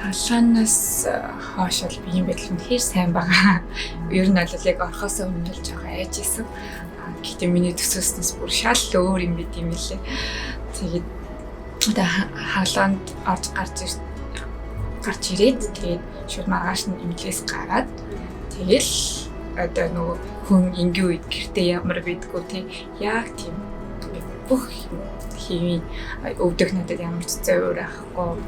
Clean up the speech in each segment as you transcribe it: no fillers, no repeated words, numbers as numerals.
Халаанаас хойш бол би юм байдал үнэхээр сайн байгаа. Ер нь бол яг орхосоо өмнө л жоохон айж исэн. Гэхдээ миний төсөөснөөс бүр шал өөр юм бид юм лээ. Тэгээд одоо халаанд орж гарч ирээд тэгээд шууд маргааш нь имлээс гараад тэгэл одоо нөгөө хүн ингийн үед гэртээ ямар байдгүй тийм яг тийм бүх юм хийвийн өвдөх надад ямар ч зөөр ахгүй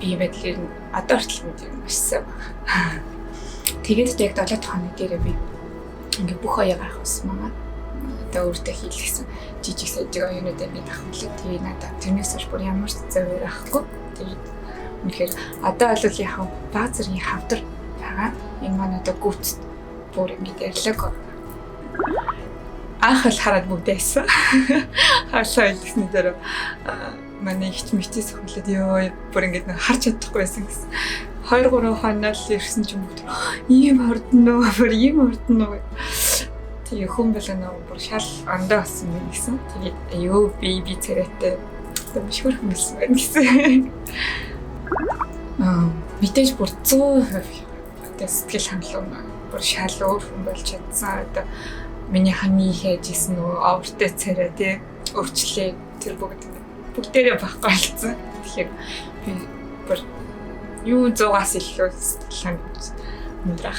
би байдлаар одоо хүртэл юм өссөн байна. Тэгээд яг 7 дахь хоног дээрээ би ингээ бүх оёо гарах байсан байгаа. Одоо өөртөө хийлгэсэн жижиг сажиг оюунууд ингээд авахлаа. Тэгээ надад тэрнээс хойш бүр ямар ч зөөр ахгүй. Тэгээд үнэхээр одоо бол яг баг зэргийн хавдар байгаа. Энэ маань одоо гүцэд бүр ингээд ярьлаг. Анх л хараад бүгдээсэн. Хаашаа илгэсний дээр манай ихч мичээс хөлөд ёо бүр ингээд харж чадахгүй байсан гэсэн. 2-3 хоног л ирсэн ч юм уу. Ийм ордно бүр ийм ордно. Тэгээ хүн болгоно бүр шал ондоо болсон юм гэсэн. Тэгээд ёо би царайтай томшгөр хүмүүс байна гэсэн. Мэдээж бүр 100% одоо сэтгэл хангалуун бүр шал өөр хүн болж чадсан. Одоо миний ханы хайжсэн нөгөө овртой царай тий өөрчлөө тэр бүгдээрээ баггүй болсон. Тэгэхээр би бүр юу 100-аас илүү сэтгэл хангалуун.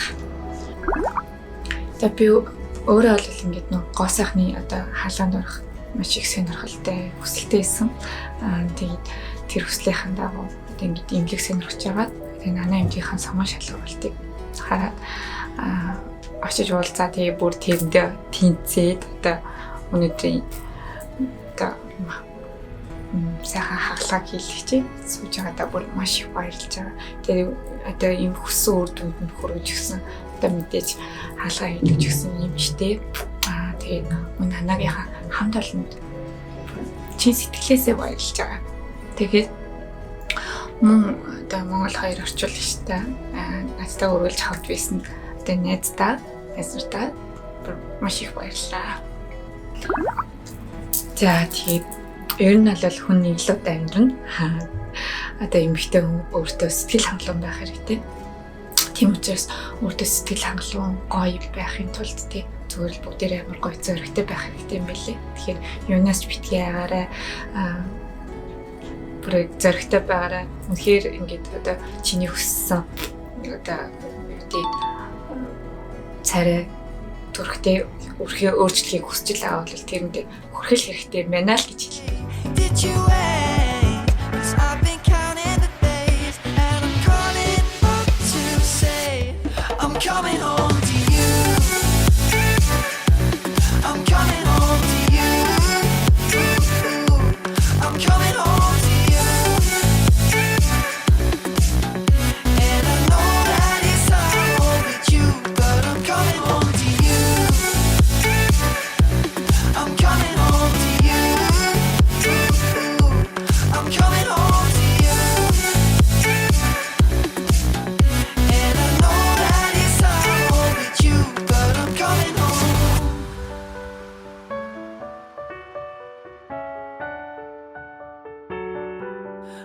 Тэгээ би өөрөө бол ингээд нөгөө гоо сайхны одоо халаанд орох маш их сонирхолтой хүсэлтэй байсан. Тэгээд тэр хүслийнхэн дагуу ингээд имлэг сонирхож байгаад тэгээ нана эмчийнхэн самаа шалгуултыг хараад очиж уулзаа тэгээ бүр тэрэндээ тэнцээд одоо өнөөдрийн одоо сайхан хаглаа хийлгэж сууж байгаадаа бүр маш их баярлж байгаа. Тэгээ одоо ийм хүссэн үр дүнд нь хүрэж гисэн одоо мэдээж хаалгаа хийлгэж гисэн юм штэ. Тэгээд мөн нанагийнхаа хамт олонд чи сэтгэлээсээ баярлж байгаа. Тэгээд мөн одоо Монгол хоёр орчуулагчтай надтай өргөлж хавд байсан одоо найзтаа маш их баярлалаа. За тэгээд ер нь бол хүн илүү амьдрна. Одоо эмэгтэй хүн өөртөө сэтгэл хангалуун байх хэрэгтэй. Тийм учраас өөртөө сэтгэл хангалуун гоё байхын тулд тий зүгээр л бүгдээрээ амар гоё зоригтой байх хэрэгтэй юм байлээ. Тэгэхээр юунаас ч битгий агаарай бүр зоригтой байгаарай. Үнэхээр ингээд одоо чиний хүссэн одоо тий царай төрхтэй өрхөө өөрчлөхийг хүсэж байгаа бол тэрэнд хүрхэл хэрэгтэй байна л гэж хэлээ.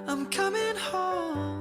I'm coming home.